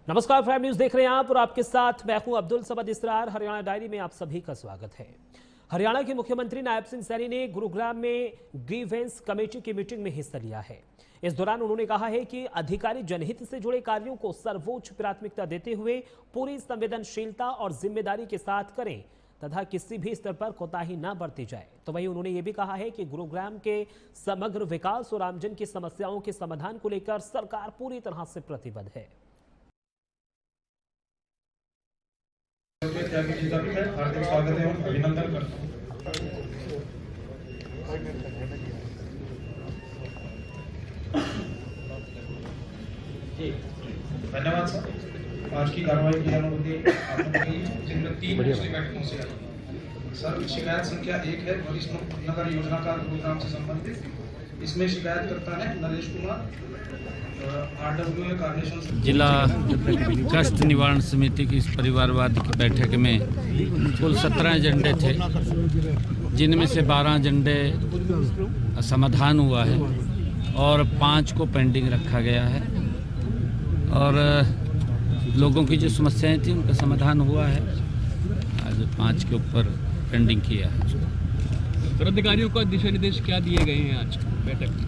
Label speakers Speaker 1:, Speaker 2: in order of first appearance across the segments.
Speaker 1: नमस्कार, prime news देख रहे हैं आप और आपके साथ मैं हूं अब्दुल समद इसरार। हरियाणा डायरी में आप सभी का स्वागत है। हरियाणा के मुख्यमंत्री नायब सिंह सैनी ने गुरुग्राम में ग्रीवेंस कमेटी की मीटिंग में हिस्सा लिया है। इस दौरान उन्होंने कहा है कि अधिकारी जनहित से जुड़े कार्यों को सर्वोच्च प्राथमिकता देते हुए पूरी संवेदनशीलता और जिम्मेदारी के साथ करें तथा किसी भी स्तर पर कोताही न बरती जाए। तो वहीं उन्होंने ये भी कहा है कि गुरुग्राम के समग्र विकास और आमजन की समस्याओं के समाधान को लेकर सरकार पूरी तरह से प्रतिबद्ध है।
Speaker 2: जी का भी मैं हार्दिक स्वागत है और अभिनंदन करता हूँ। धन्यवाद सर। आज की कार्रवाई की अनुमति आपने दी, जिनमें 3 शिकायतों से आई। सर, शिकायत संख्या 1 है वरिष्ठ नगर योजना का गुरुग्राम से संबंधित। इसमें शिकायत करता है नरेश कुमार,
Speaker 3: जिला कष्ट निवारण समिति की इस परिवारवाद की बैठक में कुल 17 एजेंडे थे, जिनमें से 12 एजेंडे समाधान हुआ है और 5 को पेंडिंग रखा गया है और लोगों की जो समस्याएं थी उनका समाधान हुआ है। आज 5 के ऊपर पेंडिंग किया है।
Speaker 4: अधिकारियों को दिशा निर्देश क्या दिए गए हैं आज बैठक में?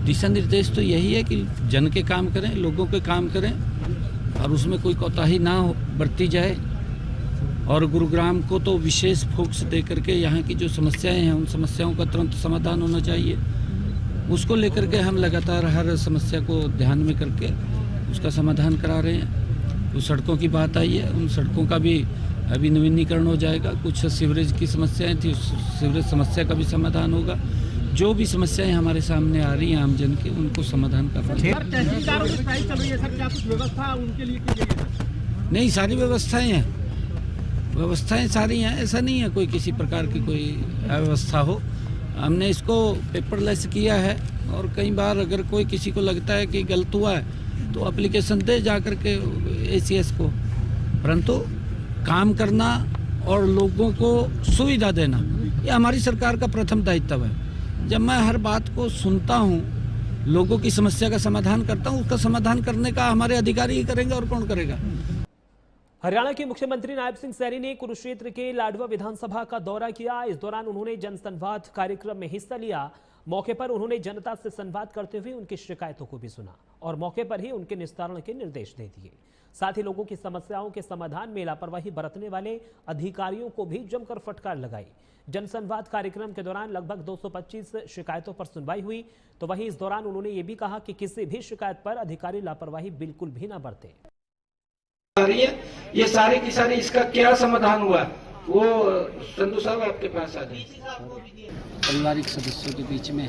Speaker 3: दिशा निर्देश तो यही है कि जन के काम करें, लोगों के काम करें और उसमें कोई कोताही ना बरती जाए। और गुरुग्राम को तो विशेष फोकस दे करके यहाँ की जो समस्याएं हैं उन समस्याओं का तुरंत समाधान होना चाहिए। उसको लेकर के हम लगातार हर समस्या को ध्यान में करके उसका समाधान करा रहे हैं। कुछ सड़कों की बात आई है, उन सड़कों का भी अभी नवीनीकरण हो जाएगा। कुछ सीवरेज की समस्याएँ थी, उस सीवरेज समस्या का भी समाधान होगा। जो भी समस्याएं हमारे सामने आ रही हैं आमजन की, उनको समाधान करना है। नहीं, सारी व्यवस्थाएं हैं, व्यवस्थाएं सारी हैं। ऐसा नहीं है कोई किसी प्रकार की कोई अव्यवस्था हो। हमने इसको पेपरलेस किया है और कई बार अगर कोई किसी को लगता है कि गलत हुआ है तो एप्लीकेशन दे जा कर के ACS को, परंतु काम करना और लोगों को सुविधा देना ये हमारी सरकार का प्रथम दायित्व है। जब मैं हर बात को सुनता हूँ, लोगों की समस्या का समाधान करता हूँ, उसका समाधान करने का हमारे अधिकारी ही करेंगे और कौन करेगा।
Speaker 1: हरियाणा के मुख्यमंत्री नायब सिंह सैनी ने कुरुक्षेत्र के लाडवा विधानसभा का दौरा किया। इस दौरान उन्होंने जनसंवाद कार्यक्रम में हिस्सा लिया। मौके पर उन्होंने जनता से संवाद करते हुए उनकी शिकायतों को भी सुना और मौके पर ही उनके निस्तारण के निर्देश दे दिए। साथ ही लोगों की समस्याओं के समाधान में लापरवाही बरतने वाले अधिकारियों को भी जमकर फटकार लगाई। जनसंवाद कार्यक्रम के दौरान लगभग 225 शिकायतों पर सुनवाई हुई। तो वहीं इस दौरान उन्होंने ये भी कहा कि किसी भी शिकायत पर अधिकारी लापरवाही बिल्कुल भी ना बरते।
Speaker 5: ये सारी की सारी इसका क्या समाधान हुआ, वो संधू साहब आपके पास आ जाए।
Speaker 3: पारिवारिक सदस्यों के बीच में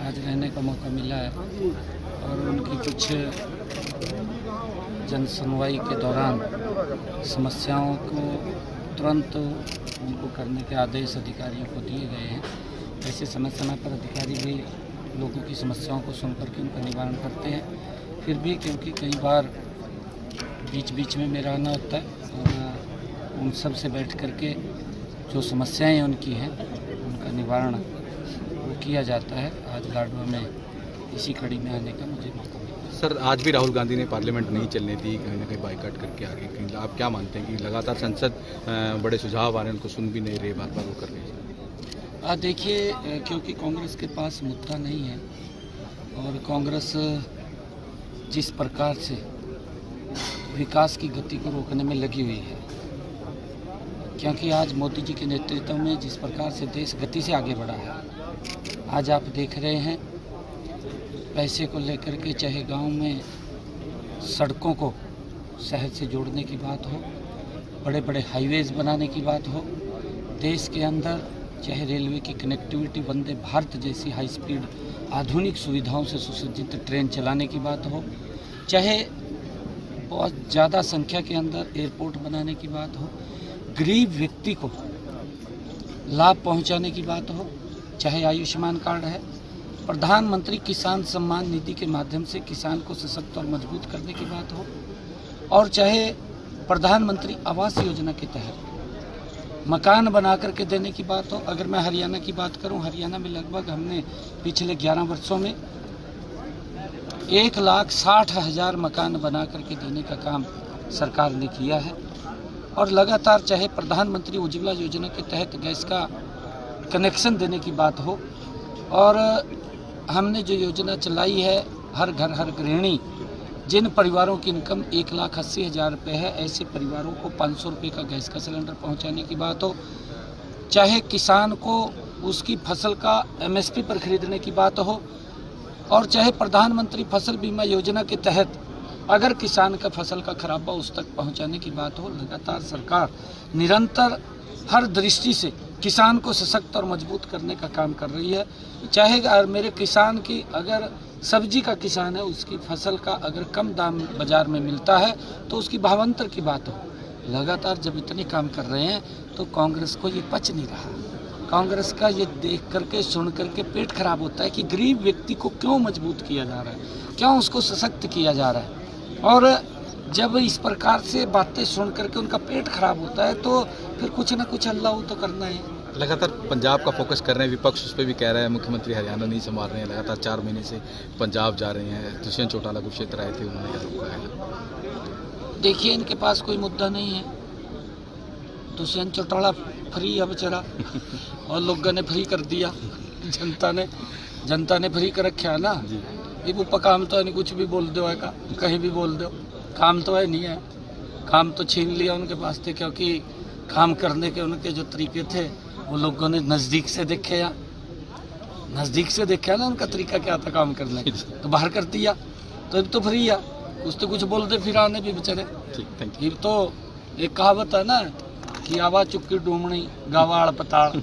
Speaker 3: आज रहने का मौका मिला है और उनकी कुछ जन सुनवाई के दौरान समस्याओं को तुरंत उनको करने के आदेश अधिकारियों को दिए गए हैं। ऐसे समय समय पर अधिकारी भी लोगों की समस्याओं को सुन करके उनका निवारण करते हैं। फिर भी क्योंकि कई बार बीच बीच में मेरा आना होता है और उन सब से बैठ करके जो समस्याएं उनकी हैं उनका निवारण वो किया जाता है। आज लाडवा में इसी कड़ी में आने का मुझे मौका मिला।
Speaker 6: सर, आज भी राहुल गांधी ने पार्लियामेंट नहीं चलने दी, कहीं ना कहीं बाइकआउट करके आ गए। कहीं आप क्या मानते हैं कि लगातार संसद बड़े सुझाव आ रहे हैं, उनको सुन भी नहीं रहे, बार बार वो कर रहे हैं?
Speaker 3: देखिए, क्योंकि कांग्रेस के पास मुद्दा नहीं है और कांग्रेस जिस प्रकार से विकास की गति को रोकने में लगी हुई है, क्योंकि आज मोदी जी के नेतृत्व में जिस प्रकार से देश गति से आगे बढ़ा है, आज आप देख रहे हैं पैसे को लेकर के, चाहे गांव में सड़कों को शहर से जोड़ने की बात हो, बड़े बड़े हाईवेज बनाने की बात हो, देश के अंदर चाहे रेलवे की कनेक्टिविटी, वंदे भारत जैसी हाई स्पीड आधुनिक सुविधाओं से सुसज्जित ट्रेन चलाने की बात हो, चाहे बहुत ज़्यादा संख्या के अंदर एयरपोर्ट बनाने की बात हो, गरीब व्यक्ति को लाभ पहुंचाने की बात हो, चाहे आयुष्मान कार्ड है, प्रधानमंत्री किसान सम्मान निधि के माध्यम से किसान को सशक्त और मजबूत करने की बात हो, और चाहे प्रधानमंत्री आवास योजना के तहत मकान बना करके देने की बात हो। अगर मैं हरियाणा की बात करूं, हरियाणा में लगभग हमने पिछले 11 वर्षों में 1,60,000 मकान बना करके देने का काम सरकार ने किया है। और लगातार चाहे प्रधानमंत्री उज्ज्वला योजना के तहत गैस का कनेक्शन देने की बात हो, और हमने जो योजना चलाई है हर घर हर गृहिणी, जिन परिवारों की इनकम 1,80,000 रुपये है, ऐसे परिवारों को 500 रुपये का गैस का सिलेंडर पहुंचाने की बात हो, चाहे किसान को उसकी फसल का MSP पर खरीदने की बात हो, और चाहे प्रधानमंत्री फसल बीमा योजना के तहत अगर किसान का फसल का खराबा उस तक पहुंचाने की बात हो, लगातार सरकार निरंतर हर दृष्टि से किसान को सशक्त और मजबूत करने का काम कर रही है। चाहे मेरे किसान की, अगर सब्जी का किसान है, उसकी फसल का अगर कम दाम बाजार में मिलता है तो उसकी भावांतर की बात हो। लगातार जब इतने काम कर रहे हैं तो कांग्रेस को ये पच नहीं रहा। कांग्रेस का ये देख करके सुन करके पेट खराब होता है कि गरीब व्यक्ति को क्यों मजबूत किया जा रहा है, क्यों उसको सशक्त किया जा रहा है। और जब इस प्रकार से बातें सुन करके उनका पेट खराब होता है तो फिर कुछ ना कुछ अल्लाह तो करना है।
Speaker 6: लगातार पंजाब का फोकस कर रहे हैं, विपक्ष उस पर भी कह रहा है मुख्यमंत्री हरियाणा नहीं संभाल रहे हैं, लगातार 4 महीने से पंजाब जा रहे हैं। दुष्यंत चौटाला को क्षेत्र आए थे, उन्होंने क्या कहा?
Speaker 3: देखिए, इनके पास कोई मुद्दा नहीं है। दुष्यंत चौटाला फ्री है बेचारा और लोगों ने फ्री कर दिया, जनता ने फ्री कर रखा है ना। ये वो काम तो है नहीं, कुछ भी बोल दो है का, कहीं भी बोल दो, काम तो है नहीं है। काम तो छीन लिया उनके पास थे, क्योंकि काम करने के उनके जो तरीके थे वो लोगों ने नज़दीक से देखे ना उनका तरीका क्या था काम करने, तो बाहर कर दिया। तो अब तो फ्री है, कुछ बोलते फिर आने भी बेचारे। फिर तो एक कहावत है ना कि आवा चुक्की डूमनी गावा अड़पताल।